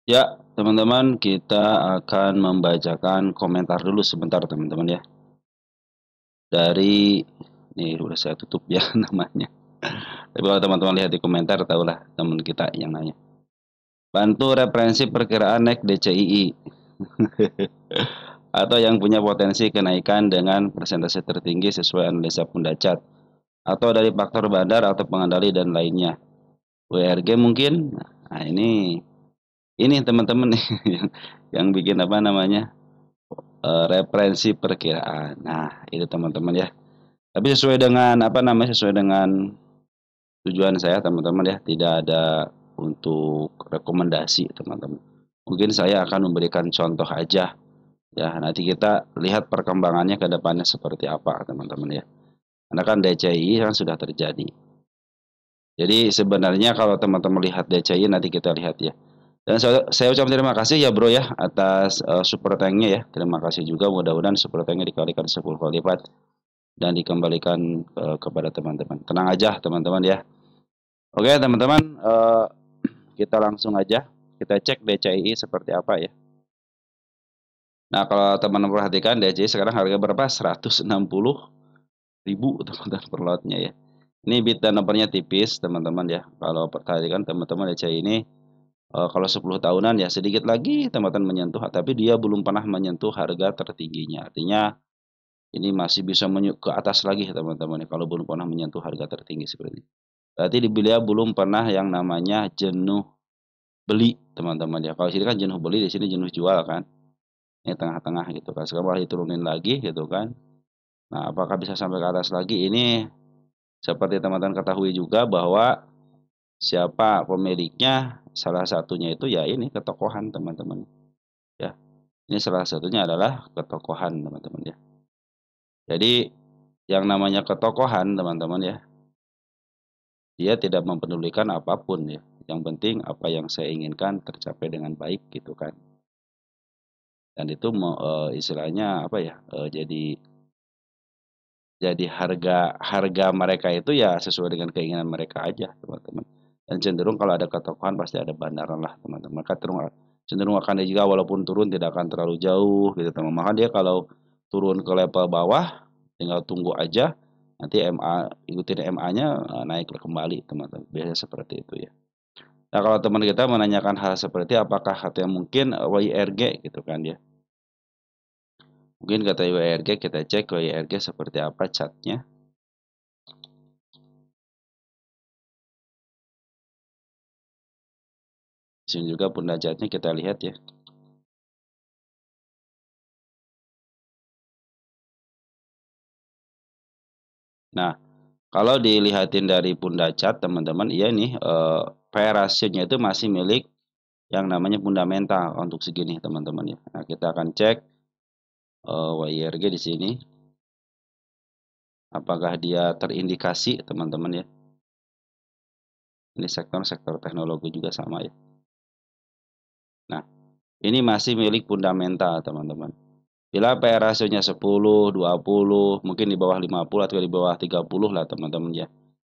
Ya, teman-teman, kita akan membacakan komentar dulu sebentar, teman-teman ya. Dari nih udah saya tutup ya namanya. Tapi kalau teman-teman lihat di komentar, tahulah teman kita yang nanya. Bantu referensi perkiraan naik DCII atau yang punya potensi kenaikan dengan persentase tertinggi sesuai analisa Pundacat atau dari faktor bandar atau pengendali dan lainnya. WRG mungkin. Nah, ini teman-teman nih yang bikin apa namanya? Referensi perkiraan. Nah, itu teman-teman ya. Tapi sesuai dengan apa namanya? Sesuai dengan tujuan saya teman-teman ya, tidak ada untuk rekomendasi teman-teman. Mungkin saya akan memberikan contoh aja ya. Nanti kita lihat perkembangannya ke depannya seperti apa teman-teman ya. Karena kan DCI kan sudah terjadi. Jadi sebenarnya kalau teman-teman lihat DCI nanti kita lihat ya. Dan saya ucapkan terima kasih ya bro ya atas super tanknya ya. Terima kasih juga, mudah-mudahan super tanknya dikalikan 10 kali lipat dan dikembalikan kepada teman-teman. Tenang aja teman-teman ya. Oke teman-teman, kita langsung aja kita cek DCI seperti apa ya. Nah kalau teman-teman perhatikan DCI sekarang harga berapa? 160.000 teman-teman per lotnya ya. Ini bid dan nomornya tipis teman-teman ya. Kalau perhatikan teman-teman DCI ini kalau 10 tahunan ya sedikit lagi teman-teman menyentuh, tapi dia belum pernah menyentuh harga tertingginya. Artinya ini masih bisa ke atas lagi teman-teman ya, kalau belum pernah menyentuh harga tertinggi seperti ini. Berarti di beliau belum pernah yang namanya jenuh beli teman-teman ya. Kalau sini kan jenuh beli, di sini jenuh jual kan. Ini tengah-tengah gitu kan. Sekarang malah diturunin lagi gitu kan. Nah, apakah bisa sampai ke atas lagi? Ini seperti teman-teman ketahui juga bahwa siapa pemiliknya, salah satunya itu ya ini ketokohan teman-teman ya. Ini salah satunya adalah ketokohan teman-teman ya. Jadi yang namanya ketokohan teman-teman ya, dia tidak mempedulikan apapun ya. Yang penting apa yang saya inginkan tercapai dengan baik gitu kan. Dan itu istilahnya apa ya? Jadi harga harga mereka itu ya sesuai dengan keinginan mereka aja teman-teman. Dan cenderung kalau ada ketokohan pasti ada bandaran lah teman-teman. Maka cenderung akan dia juga walaupun turun tidak akan terlalu jauh gitu teman. Maka dia kalau turun ke level bawah tinggal tunggu aja, nanti MA ikutin MA-nya naik kembali teman-teman. Biasanya seperti itu ya. Nah kalau teman kita menanyakan hal seperti apakah katanya mungkin YRG gitu kan ya. Mungkin kata YRG kita cek YRG seperti apa catnya. Di sini juga pun catnya kita lihat ya. Nah, kalau dilihatin dari Pundacat teman-teman, iya nih PE rasionya itu masih milik yang namanya fundamental untuk segini teman-teman ya. Nah, kita akan cek YRG di sini apakah dia terindikasi teman-teman ya. Ini sektor-sektor teknologi juga sama ya. Nah, ini masih milik fundamental teman-teman. Bila PE rasionya 10, 20, mungkin di bawah 50 atau di bawah 30 lah teman-teman ya.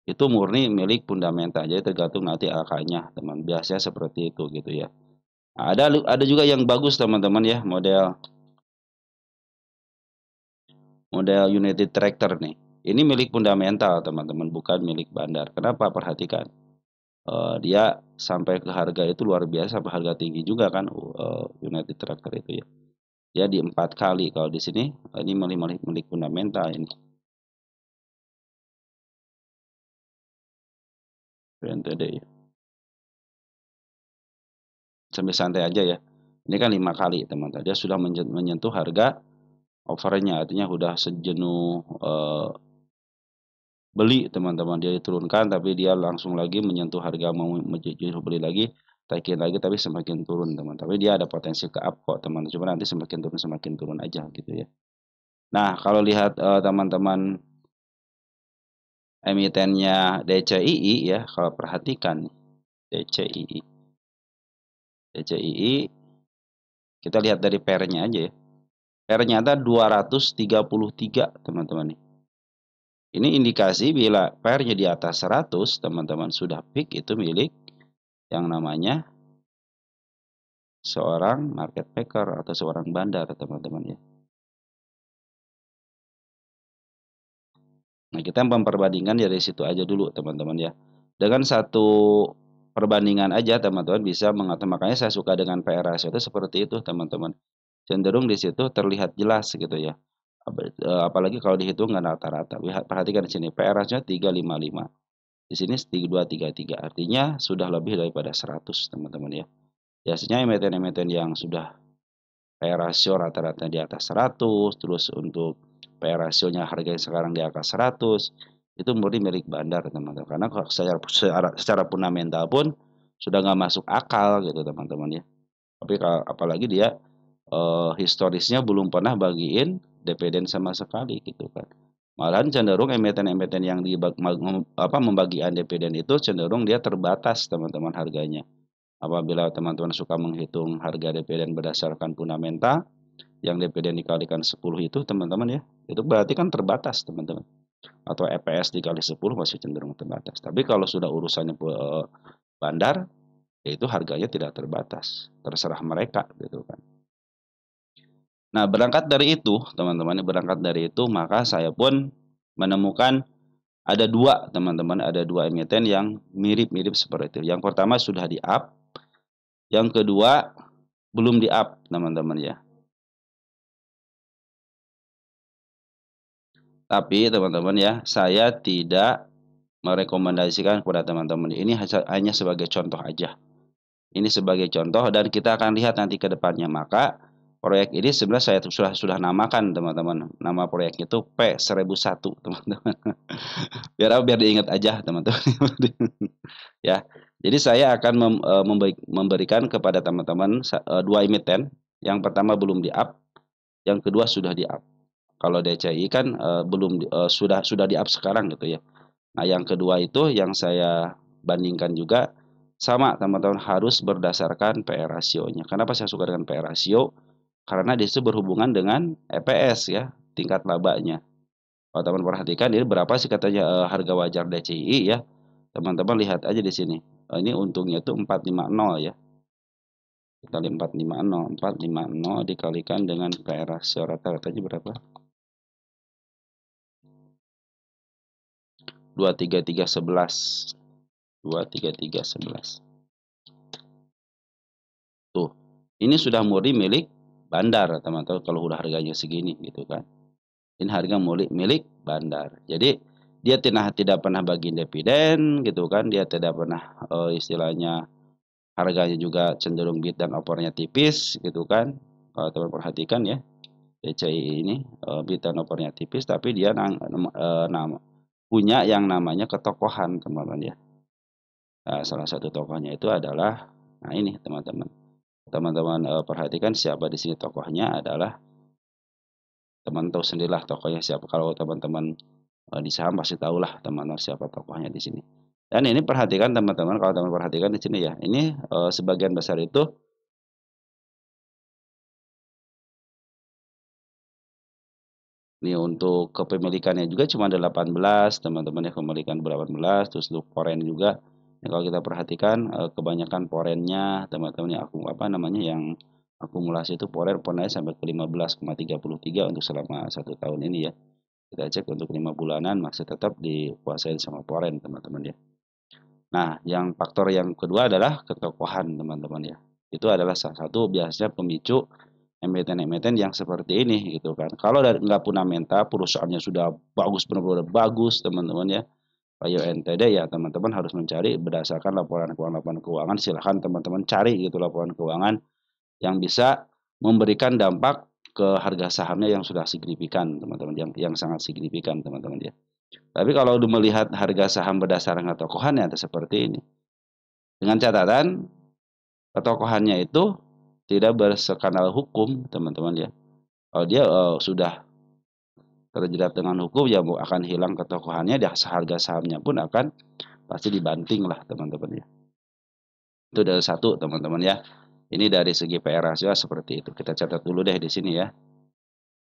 Itu murni milik fundamental. Jadi tergantung nanti angkanya, teman. Biasanya seperti itu gitu ya. Ada juga yang bagus teman-teman ya, model model United Tractor nih. Ini milik fundamental teman-teman, bukan milik bandar. Kenapa? Perhatikan. Dia sampai ke harga itu luar biasa, sampai harga tinggi juga kan United Tractor itu ya. Dia di 4 kali. Kalau di sini ini milik fundamental ini. BNTD ya. Sampai santai aja ya. Ini kan 5 kali teman-teman. Dia sudah menyentuh harga overnya, artinya sudah sejenuh beli teman-teman. Dia diturunkan tapi dia langsung lagi menyentuh harga mau menjadi beli lagi, taikin lagi tapi semakin turun teman. Tapi dia ada potensi ke up kok teman. Cuma nanti semakin turun aja gitu ya. Nah kalau lihat teman-teman emitennya DCII ya, kalau perhatikan DCII, DCII kita lihat dari pairnya aja ya. Pairnya ada 233 teman-teman nih. Ini indikasi bila pairnya di atas 100 teman-teman sudah peak, itu milik yang namanya seorang market maker atau seorang bandar, teman-teman ya. Nah, kita memperbandingkan dari situ aja dulu, teman-teman ya. Dengan satu perbandingan aja, teman-teman bisa mengatur. Makanya saya suka dengan PR ratio itu seperti itu, teman-teman. Cenderung di situ terlihat jelas gitu ya. Apalagi kalau dihitung nggak rata-rata. Perhatikan di sini, PR ratio 355. Di sini 233. Artinya sudah lebih daripada 100, teman-teman ya. Biasanya emiten-emiten yang sudah PR rasio rata-rata di atas 100, terus untuk PR rasionya harganya sekarang di atas 100, itu murni milik bandar, teman-teman. Karena kalau secara fundamental pun sudah nggak masuk akal gitu, teman-teman ya. Tapi apalagi dia historisnya belum pernah bagiin dividen sama sekali gitu kan. Malahan cenderung emiten-emiten yang membagikan dividen itu cenderung dia terbatas, teman-teman, harganya. Apabila teman-teman suka menghitung harga dividen berdasarkan fundamental, yang dividen dikalikan 10 itu, teman-teman ya, itu berarti kan terbatas, teman-teman. Atau EPS dikali 10 masih cenderung terbatas. Tapi kalau sudah urusannya bandar, ya itu harganya tidak terbatas. Terserah mereka gitu kan. Nah, berangkat dari itu, teman-teman, berangkat dari itu, maka saya pun menemukan ada dua, teman-teman, ada dua emiten yang mirip-mirip seperti itu. Yang pertama sudah di-up, yang kedua belum di-up, teman-teman ya. Tapi teman-teman ya, saya tidak merekomendasikan kepada teman-teman. Ini hanya sebagai contoh aja. Ini sebagai contoh dan kita akan lihat nanti ke depannya. Maka proyek ini sebenarnya saya sudah namakan, teman-teman. Nama proyeknya itu P1001, teman-teman. Biar diingat aja, teman-teman. Ya. Jadi saya akan memberikan kepada teman-teman dua emiten. Yang pertama belum di-up, yang kedua sudah di-up. Kalau DCI kan belum sudah di-up sekarang gitu ya. Nah, yang kedua itu yang saya bandingkan juga sama, teman-teman, harus berdasarkan PR rasionya. Kenapa saya suka dengan PR rasio? Karena di situ berhubungan dengan EPS ya, tingkat labanya. Kalau teman perhatikan ini berapa sih katanya harga wajar DCI ya. Teman-teman lihat aja di sini. Ini untungnya itu 450 ya. Kita lihat 450 dikalikan dengan PR rasio rata-ratanya berapa? 23311. 23311. Tuh, ini sudah murni milik bandar, teman-teman, kalau udah harganya segini gitu kan. Ini harga milik bandar. Jadi dia tidak pernah bagi dividen gitu kan, dia tidak pernah istilahnya harganya juga cenderung bid dan opornya tipis gitu kan. Kalau teman perhatikan ya, DCI ini bid dan opornya tipis, tapi dia punya yang namanya ketokohan, teman-teman ya. Nah, salah satu tokohnya itu adalah, nah ini teman-teman. Teman-teman perhatikan siapa di sini tokohnya adalah, teman tahu sendirilah tokohnya siapa. Kalau teman-teman di saham pasti tahulah teman-teman siapa tokohnya di sini. Dan ini perhatikan teman-teman, kalau teman perhatikan di sini ya, ini sebagian besar itu ini untuk kepemilikannya juga cuma ada 18, teman-teman ya, kepemilikan 18, terus untuk foreign juga. Nah, kalau kita perhatikan kebanyakan foreignnya, teman-teman, yang yang akumulasi itu foreign sampai ke 15,33 untuk selama 1 tahun ini ya. Kita cek untuk 5 bulanan masih tetap dikuasain sama foreign, teman-teman ya. Nah, yang faktor yang kedua adalah ketokohan, teman-teman ya. Itu adalah salah satu biasanya pemicu emiten-emiten yang seperti ini gitu kan. Kalau nggak fundamental, perusahaannya sudah bagus, benar-benar bagus, teman-teman ya, kayak NTD ya, teman-teman harus mencari berdasarkan laporan keuangan. Silahkan teman-teman cari gitu laporan keuangan yang bisa memberikan dampak ke harga sahamnya yang sudah signifikan, teman-teman, yang sangat signifikan, teman-teman ya. Tapi kalau melihat harga saham berdasarkan ketokohannya itu seperti ini. Dengan catatan ketokohannya itu tidak berskandal hukum, teman-teman ya. Kalau dia sudah terjerat dengan hukum, ya akan hilang ketokohannya, dan harga sahamnya pun akan pasti dibanting lah, teman-teman ya. Itu dari satu, teman-teman ya. Ini dari segi PR rasio seperti itu. Kita catat dulu deh di sini ya.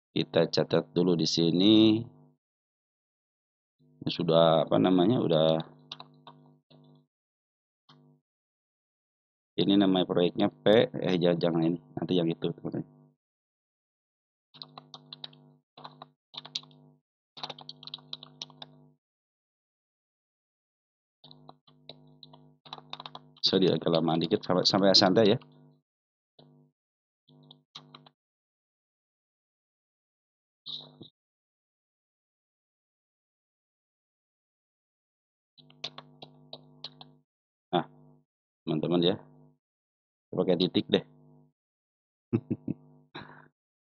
Kita catat dulu di sini. Sudah udah Ini namanya proyeknya P, jangan ini, nanti yang itu teman-teman. Sorry agak lama dikit, sampai santai ya. Nah, teman-teman ya, pakai titik deh.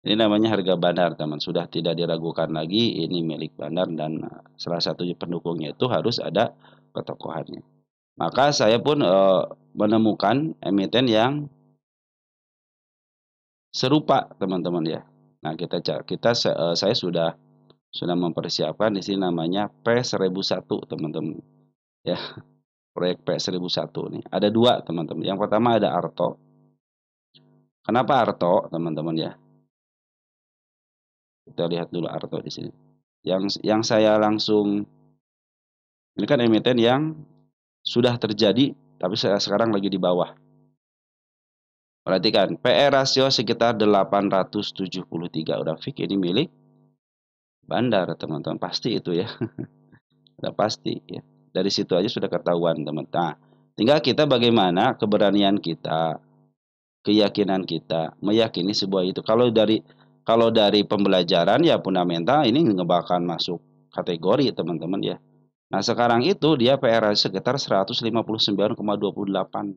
Ini namanya harga bandar, teman. Sudah tidak diragukan lagi, ini milik bandar dan salah satu pendukungnya itu harus ada ketokohannya. Maka saya pun menemukan emiten yang serupa, teman-teman ya. Nah, saya sudah mempersiapkan di sini namanya P1001, teman-teman. Ya, proyek P1001 nih. Ada dua, teman-teman. Yang pertama ada Arto. Kenapa Arto, teman-teman ya? Kita lihat dulu Arto di sini. Yang saya langsung, ini kan emiten yang sudah terjadi tapi sekarang lagi di bawah. Perhatikan, PE rasio sekitar 873. Udah fix ini milik bandar, teman-teman. Pasti itu ya. Udah pasti ya. Dari situ aja sudah ketahuan, teman-teman. Nah, tinggal kita bagaimana keberanian kita, keyakinan kita meyakini sebuah itu. Kalau dari pembelajaran ya fundamental ini ngebakal masuk kategori, teman-teman ya. Nah, sekarang itu dia PR sekitar 159,28,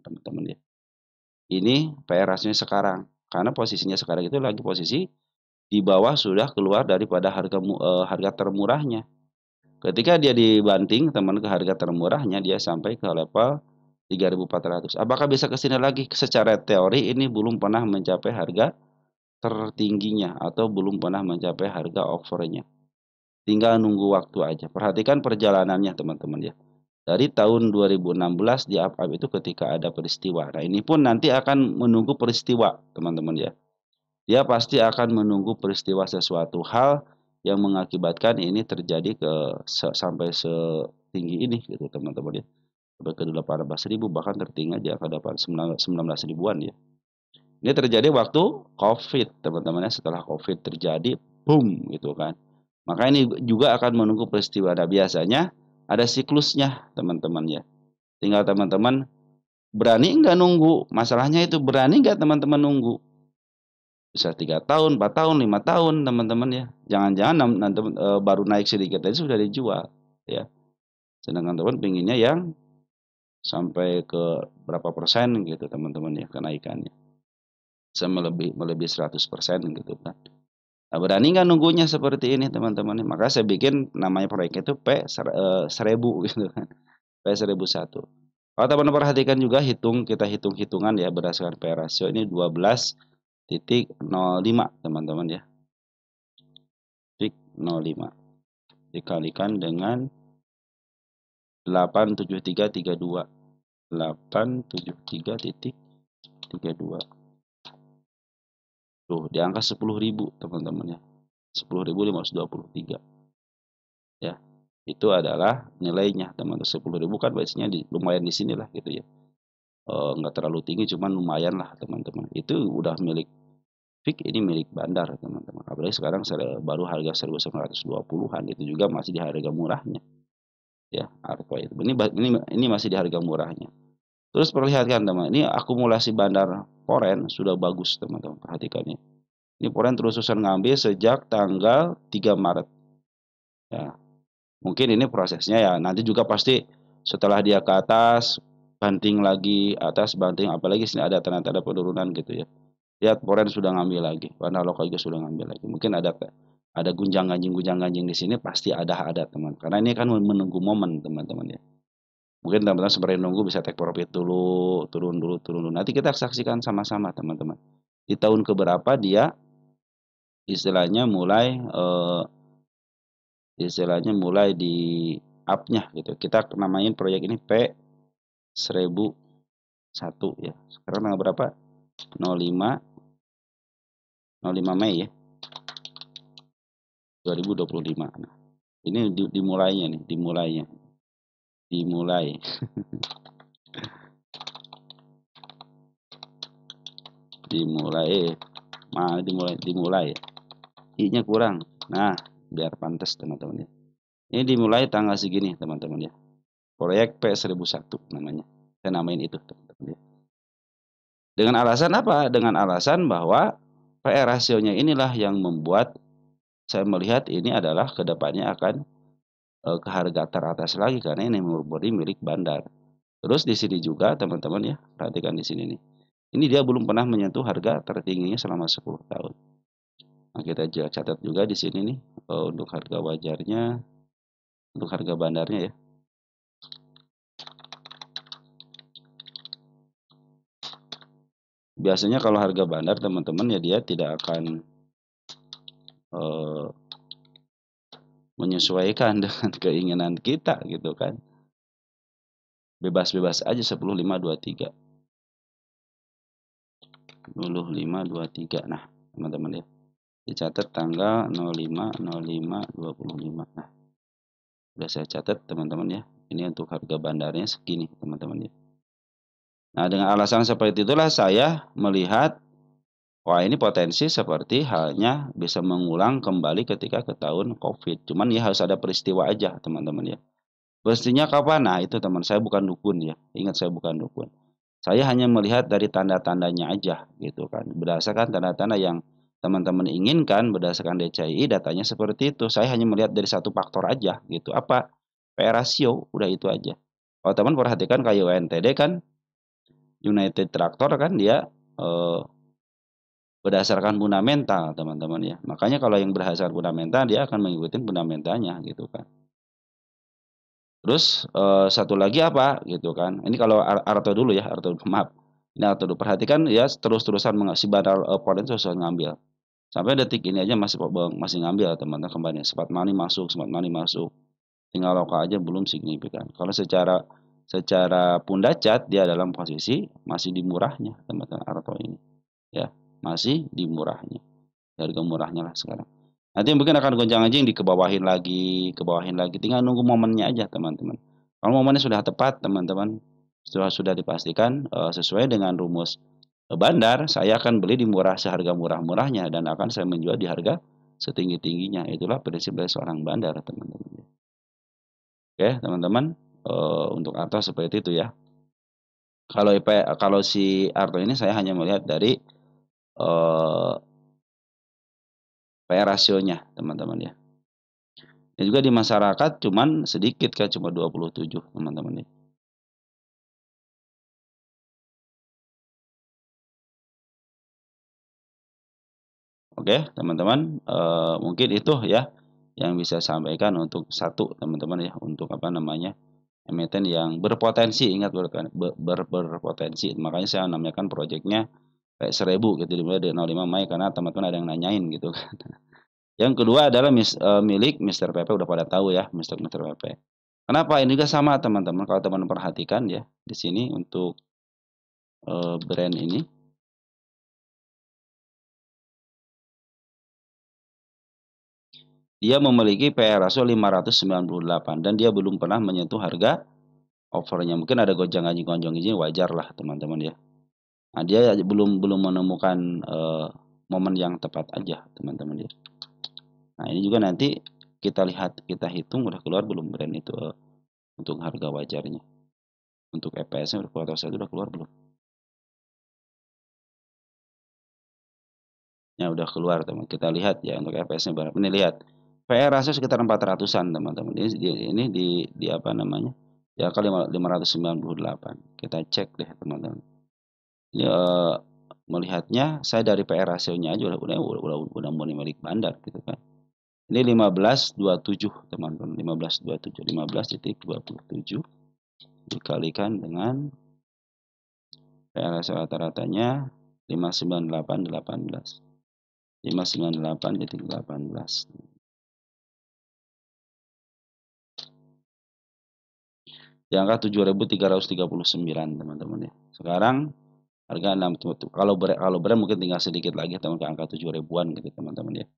teman-teman ya. Ini PR-nya sekarang. Karena posisinya sekarang itu lagi posisi di bawah sudah keluar daripada harga termurahnya. Ketika dia dibanting teman ke harga termurahnya, dia sampai ke level 3.400. Apakah bisa ke sini lagi? Secara teori ini belum pernah mencapai harga tertingginya atau belum pernah mencapai harga offernya. Tinggal nunggu waktu aja. Perhatikan perjalanannya, teman-teman ya. Dari tahun 2016 di up itu ketika ada peristiwa. Nah, ini pun nanti akan menunggu peristiwa, teman-teman ya. Dia pasti akan menunggu peristiwa sesuatu hal yang mengakibatkan ini terjadi sampai setinggi ini gitu, teman-teman ya. Sampai ke 18.000, bahkan tertinggi dia akan dapat 19 ribuan ya. Ini terjadi waktu COVID, teman-teman ya. Setelah COVID terjadi, boom gitu kan. Maka ini juga akan menunggu peristiwa. Nah, biasanya ada siklusnya, teman-teman ya. Tinggal teman-teman berani nggak nunggu. Masalahnya itu berani nggak teman-teman nunggu. Bisa 3 tahun, 4 tahun, 5 tahun, teman-teman ya. Jangan-jangan nanti baru naik sedikit aja sudah dijual, ya. Sedangkan teman pinginnya yang sampai ke berapa persen gitu, teman-teman ya, kenaikannya. Sama melebihi 100% gitu kan. Nah, berani nggak nunggunya seperti ini, teman-teman? Maka saya bikin namanya proyeknya itu P1000 gitu kan. P1001. Kalau teman-teman perhatikan juga kita hitung-hitungan ya berdasarkan P rasio ini 12,05, teman-teman ya. 0,5 dikalikan dengan 87332. 873.32. Tuh, di angka 10.000, teman-teman ya. 10.523. Ya. Itu adalah nilainya, teman-teman. 10.000 kan biasanya lumayan di sinilah gitu ya. Nggak terlalu tinggi, cuman lumayan lah, teman-teman. Itu udah milik fix, ini milik bandar, teman-teman. Apalagi sekarang baru harga 1.920-an, itu juga masih di harga murahnya. Ya, Arto itu. Ini masih di harga murahnya. Terus perlihatkan, teman, ini akumulasi bandar Poren sudah bagus, teman-teman. Perhatikan ya. Ini Poren terus-terusan ngambil sejak tanggal 3 Maret. Ya, mungkin ini prosesnya ya. Nanti juga pasti setelah dia ke atas, banting lagi, atas banting, apalagi sini ada tanda-tanda penurunan gitu ya. Lihat Poren sudah ngambil lagi, bandar lokal juga sudah ngambil lagi. Mungkin ada gunjang-ganjing di sini pasti ada teman. Karena ini kan menunggu momen, teman-teman ya. Mungkin teman-teman sebenarnya nunggu bisa take profit dulu, turun dulu. Nanti kita saksikan sama-sama, teman-teman. Di tahun keberapa dia istilahnya mulai di up-nya gitu. Kita namain proyek ini P1001 ya. Sekarang tanggal berapa? 05 Mei ya. 2025. Nah, ini dimulainya nih, dimulai. dimulai. I-nya kurang. Nah, biar pantas teman-teman ya. Ini dimulai tanggal segini teman-teman ya. Proyek P1001 namanya. Saya namain itu teman-teman ya. Dengan alasan apa? Dengan alasan bahwa PR rasionya inilah yang membuat saya melihat ini adalah kedepannya akan ke harga teratas lagi karena ini merupakan milik bandar. Terus di sini juga teman-teman ya, perhatikan di sini nih. Ini dia belum pernah menyentuh harga tertingginya selama 10 tahun. Nah, kita catat juga di sini nih untuk harga wajarnya, untuk harga bandarnya ya. Biasanya kalau harga bandar teman-teman ya dia tidak akan menyesuaikan dengan keinginan kita gitu kan. Bebas-bebas aja 10.523. 10.523. Nah, teman-teman ya. Dicatat tanggal 05.05.25. Nah, sudah saya catat teman-teman ya. Ini untuk harga bandarnya segini teman-teman ya. Nah, dengan alasan seperti itulah saya melihat wah ini potensi seperti halnya bisa mengulang kembali ketika ke tahun COVID. Cuman ya harus ada peristiwa aja teman-teman ya. Pastinya kapan? Nah itu teman saya bukan dukun ya. Ingat saya bukan dukun. Saya hanya melihat dari tanda-tandanya aja gitu kan. Berdasarkan tanda-tanda yang teman-teman inginkan berdasarkan DCI datanya seperti itu. Saya hanya melihat dari satu faktor aja gitu. Apa? PR rasio udah itu aja. Kalau teman perhatikan kayak UNTD kan United Tractor kan dia berdasarkan fundamental teman-teman ya. Makanya kalau yang berdasarkan fundamental dia akan mengikuti fundamentalnya gitu kan. Terus satu lagi apa gitu kan. Ini kalau Arto dulu ya, Arto maaf. Ini Arto dulu perhatikan ya terus-terusan si badal polen terus ngambil. Sampai detik ini aja masih ngambil teman-teman kembali. Smart money masuk, smart money masuk. Tinggal lokal aja belum signifikan. Kalau secara pundacat dia dalam posisi masih di murahnya teman-teman Arto ini. Ya, masih di murahnya. Harga murahnya lah sekarang. Nanti mungkin akan gonjang-ganjing dikebawahin lagi, kebawahin lagi. Tinggal nunggu momennya aja teman-teman. Kalau momennya sudah tepat teman-teman, sudah dipastikan sesuai dengan rumus bandar, saya akan beli di murah seharga murah-murahnya dan akan saya menjual di harga setinggi-tingginya. Itulah prinsip dari seorang bandar teman-teman. Oke teman-teman, untuk Arto seperti itu ya. Kalau si Arto ini saya hanya melihat dari PR rasionya teman-teman ya. Dan juga di masyarakat cuman sedikit kan cuma 27 teman-teman ya. Oke teman-teman mungkin itu ya yang bisa sampaikan untuk satu teman-teman ya untuk apa namanya emiten yang berpotensi ingat berpotensi makanya saya namakan proyeknya kayak 1000 gitu dimulai dari 05 Mei karena teman-teman ada yang nanyain gitu kan. Yang kedua adalah milik Mr. PP udah pada tahu ya Mr. PP. Kenapa? Ini juga sama teman-teman kalau teman-teman perhatikan ya di sini untuk brand ini dia memiliki PR ratio 598 dan dia belum pernah menyentuh harga overnya. Mungkin ada gonjang-ganjing wajar lah teman-teman ya. Nah, dia belum menemukan momen yang tepat aja teman-teman ya. Nah, ini juga nanti kita lihat, kita hitung udah keluar belum brand itu untuk harga wajarnya. Untuk EPS-nya udah keluar belum? Ya udah keluar teman. Kita lihat ya untuk EPS-nya berapa. Ini lihat. PR ratio sekitar 400-an teman-teman. Ini di apa namanya? Di angka 598. Kita cek deh teman-teman. Ini melihatnya saya dari PR rasionya aja udah mulai milik bandar gitu kan. Ini 1527 teman-teman. 1527 15.27 dikalikan dengan PR rasio rata-ratanya 59818. 598.18. Di angka 7.339 teman-teman ya. Sekarang harga 6 kalau brand mungkin tinggal sedikit lagi teman ke angka 7 ribuan gitu teman-teman ya.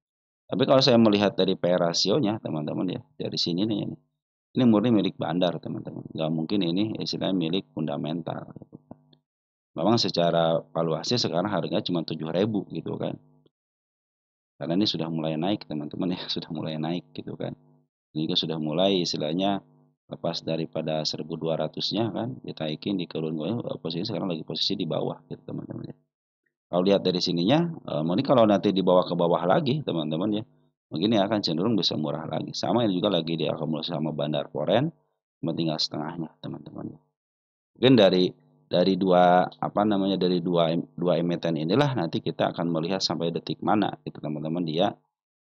Tapi kalau saya melihat dari PR rasionya teman-teman ya, dari sini nih ini murni milik bandar teman-teman. Nggak mungkin ini istilahnya milik fundamental. Memang secara valuasi sekarang harganya cuma 7.000 gitu kan. Karena ini sudah mulai naik teman-teman ya, sudah mulai naik gitu kan. Ini juga sudah mulai istilahnya lepas daripada 1.200-nya kan, ditaikin diturunkan, posisi sekarang lagi posisi di bawah gitu teman-teman ya. Kalau lihat dari sininya, mungkin kalau nanti dibawa ke bawah lagi teman-teman ya, mungkin ya akan cenderung bisa murah lagi. Sama ini juga lagi diakumulasi sama Bandar Foreign, cuma tinggal setengahnya teman-teman ya. Mungkin dari dua apa namanya dari dua emiten inilah nanti kita akan melihat sampai detik mana itu teman-teman dia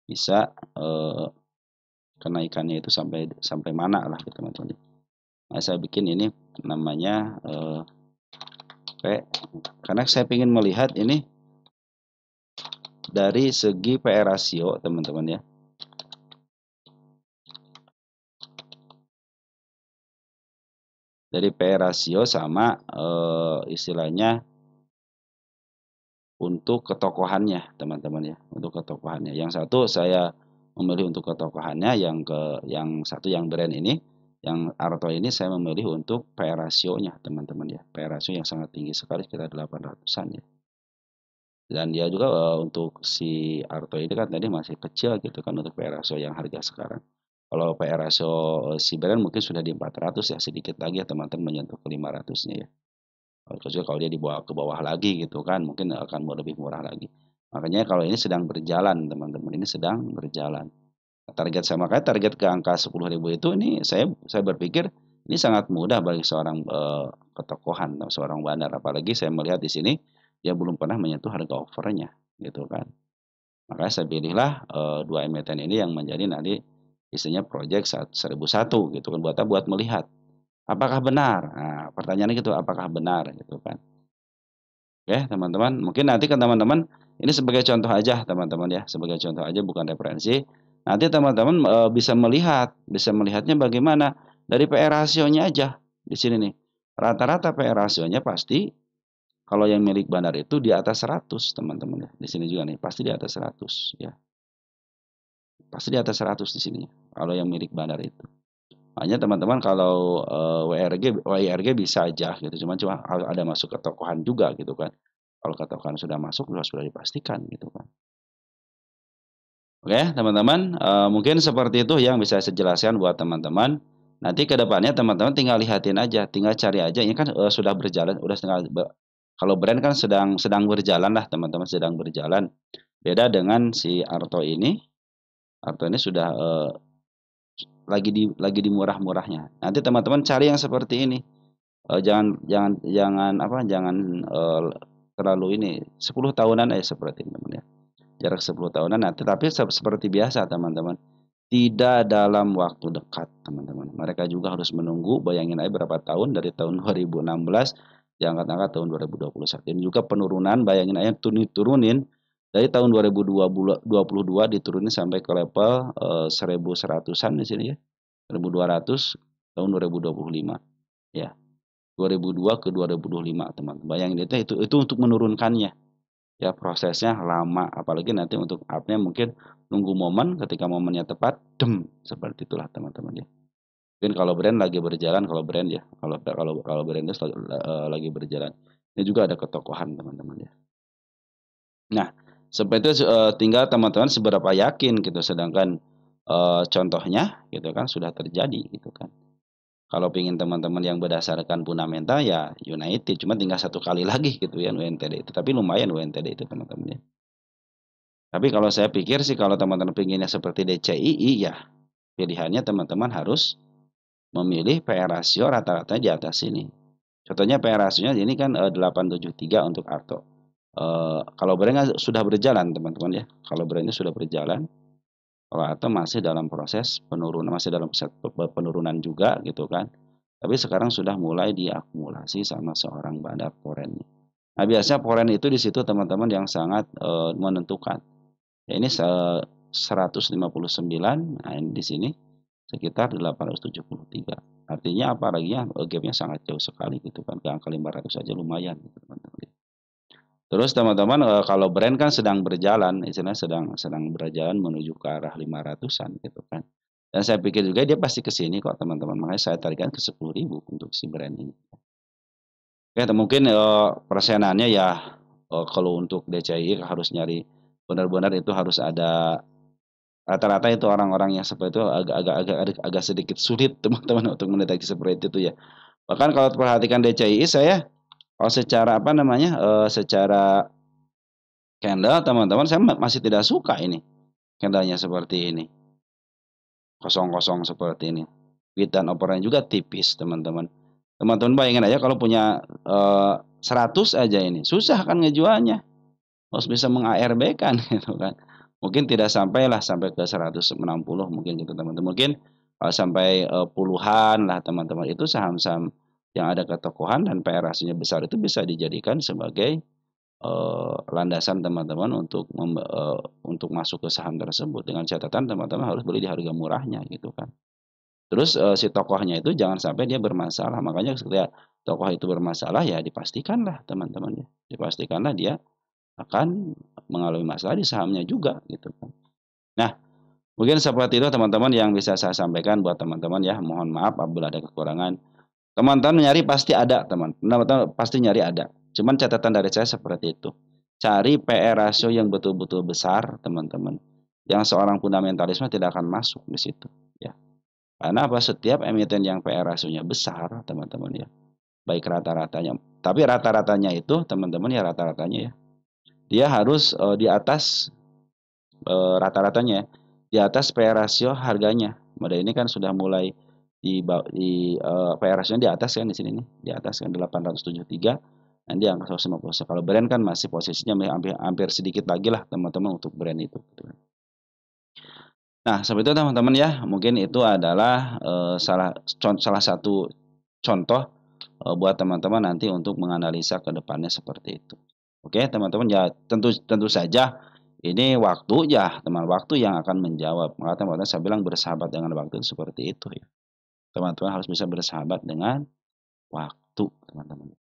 bisa kenaikannya itu sampai sampai mana lah gitu teman-teman. Nah, saya bikin ini namanya karena saya ingin melihat ini dari segi PE rasio teman-teman ya. Dari PE rasio sama istilahnya untuk ketokohannya teman-teman ya, untuk ketokohannya. Yang satu saya memilih untuk ketokohannya, yang satu yang brand ini, yang Arto ini saya memilih untuk PE rasionya teman-teman ya. PE rasio yang sangat tinggi sekali sekitar 800-an ya. Dan dia juga untuk si Arto ini kan tadi masih kecil gitu kan untuk PE rasio yang harga sekarang. Kalau PE rasio si brand mungkin sudah di 400 ya, sedikit lagi ya teman-teman menyentuh ke 500-nya ya. Kecuali kalau dia dibawa ke bawah lagi gitu kan, mungkin akan lebih murah lagi. Makanya kalau ini sedang berjalan teman-teman, ini sedang berjalan. Target saya makanya target ke angka 10.000 itu ini saya berpikir ini sangat mudah bagi seorang ketokohan atau seorang bandar, apalagi saya melihat di sini dia belum pernah menyentuh harga overnya gitu kan. Makanya saya pilihlah dua emiten ini yang menjadi nanti isinya project 1001 gitu kan buat melihat apakah benar. Nah, pertanyaannya gitu apakah benar gitu kan. Oke, teman-teman. Mungkin nanti kan teman-teman ini sebagai contoh aja, teman-teman ya, sebagai contoh aja bukan referensi. Nanti teman-teman bisa melihatnya bagaimana dari PR rasionya aja di sini nih. Rata-rata PR rasionya pasti kalau yang milik bandar itu di atas 100, teman-teman ya. Di sini juga nih, pasti di atas 100 ya. Pasti di atas 100 di sini. Kalau yang milik bandar itu. Hanya teman-teman kalau WIRG bisa aja gitu. Cuma ada masuk ke tokohan juga gitu kan. Kalau katakan sudah masuk sudah dipastikan gitu kan. Oke, teman-teman, mungkin seperti itu yang bisa saya jelaskan buat teman-teman. Nanti ke depannya teman-teman tinggal lihatin aja, tinggal cari aja. Ini kan sudah berjalan, udah kalau brand kan sedang sedang berjalan lah teman-teman, sedang berjalan. Beda dengan si Arto ini. Arto ini sudah lagi di murah-murahnya. Nanti teman-teman cari yang seperti ini. Jangan jangan jangan apa jangan terlalu ini 10 tahunan seperti ini teman ya. Jarak 10 tahunan. Nah, tetapi seperti biasa teman-teman, tidak dalam waktu dekat teman-teman. Mereka juga harus menunggu, bayangin aja berapa tahun dari tahun 2016 diangkat-angkat tahun 2021. Ini juga penurunan, bayangin aja turunin dari tahun 2022 diturunin sampai ke level 1.100-an di sini ya. 1.200 tahun 2025 ya. 2002 ke 2025 teman. Bayangin itu untuk menurunkannya. Ya prosesnya lama, apalagi nanti untuk up-nya mungkin nunggu momen, ketika momennya tepat, seperti itulah teman-teman ya. Mungkin kalau brand lagi berjalan, kalau brand ya, kalau brand itu lagi berjalan. Ini juga ada ketokohan teman-teman ya. Nah, seperti itu tinggal teman-teman seberapa yakin gitu, sedangkan contohnya gitu kan sudah terjadi gitu kan. Kalau pingin teman-teman yang berdasarkan fundamental ya United, cuma tinggal satu kali lagi gitu ya UNTD itu, tapi lumayan UNTD itu teman-teman ya. Tapi kalau saya pikir sih kalau teman-teman pinginnya seperti DCII ya pilihannya teman-teman harus memilih PR rasio rata-rata di atas ini. Contohnya PR rasionya ini kan 873 untuk Arto. Kalau brandnya sudah berjalan teman-teman ya. Kalau brandnya sudah berjalan, kalau Arto masih dalam proses penurunan, masih dalam proses penurunan juga gitu kan. Tapi sekarang sudah mulai diakumulasi sama seorang bandar foreign. Nah biasanya foreign itu di situ teman-teman yang sangat menentukan. Ya, ini 159, nah ini di sini sekitar 873. Artinya apa lagi ya, gapnya sangat jauh sekali gitu kan, ke angka 500 saja lumayan gitu teman-teman. Terus teman-teman kalau brand kan sedang berjalan, istilahnya sedang berjalan menuju ke arah 500-an gitu kan. Dan saya pikir juga dia pasti ke sini kok teman-teman, makanya saya tarikan ke 10.000 untuk si brand ini. Oke, mungkin persenannya ya kalau untuk DCI harus nyari benar-benar itu harus ada rata-rata itu orang-orang yang seperti itu agak sedikit sulit teman-teman untuk mendeteksi seperti itu ya. Bahkan kalau perhatikan DCI saya kalau secara apa namanya secara candle teman-teman saya masih tidak suka ini candlenya seperti ini kosong-kosong seperti ini. Bid dan operan juga tipis teman-teman. Teman-teman bayangin aja kalau punya 100 aja ini susah kan ngejualnya. Harus bisa meng-ARB kan gitu kan. Mungkin tidak sampailah sampai ke 160 mungkin gitu teman-teman. Mungkin sampai puluhan lah teman-teman. Itu saham-saham yang ada ketokohan dan PR ratio besar itu bisa dijadikan sebagai landasan teman-teman untuk masuk ke saham tersebut dengan catatan teman-teman harus beli di harga murahnya gitu kan. Terus si tokohnya itu jangan sampai dia bermasalah. Makanya ketika tokoh itu bermasalah ya dipastikanlah teman-teman ya. Dipastikanlah dia akan mengalami masalah di sahamnya juga gitu kan. Nah, mungkin seperti itu teman-teman yang bisa saya sampaikan buat teman-teman ya. Mohon maaf apabila ada kekurangan. Teman-teman nyari pasti ada, teman-teman pasti nyari ada. Cuman catatan dari saya seperti itu. Cari PR ratio yang betul-betul besar, teman-teman. Yang seorang fundamentalisme tidak akan masuk di situ, ya. Karena apa? Setiap emiten yang PR ratio-nya besar, teman-teman ya. Baik rata-ratanya. Tapi rata-ratanya itu, teman-teman ya rata-ratanya ya. Dia harus di atas rata-ratanya ya, di atas PR ratio harganya. Model ini kan sudah mulai PR ratio di atas kan di sini nih, di atas kan 873, nanti angka 150. Kalau brand kan masih posisinya hampir sedikit lagi lah teman-teman untuk brand itu. Gitu kan. Nah, seperti itu teman-teman ya, mungkin itu adalah salah satu contoh buat teman-teman nanti untuk menganalisa ke depannya seperti itu. Oke, teman-teman ya tentu tentu saja ini waktu ya, teman waktu yang akan menjawab. Maka teman-teman saya bilang bersahabat dengan waktu itu seperti itu ya. Teman-teman harus bisa bersahabat dengan waktu, teman-teman.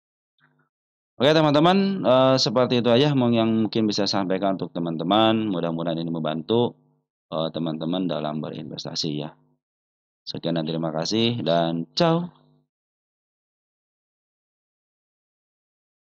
Oke, teman-teman, seperti itu aja yang mungkin bisa sampaikan untuk teman-teman. Mudah-mudahan ini membantu teman-teman dalam berinvestasi ya. Sekian dan terima kasih dan ciao.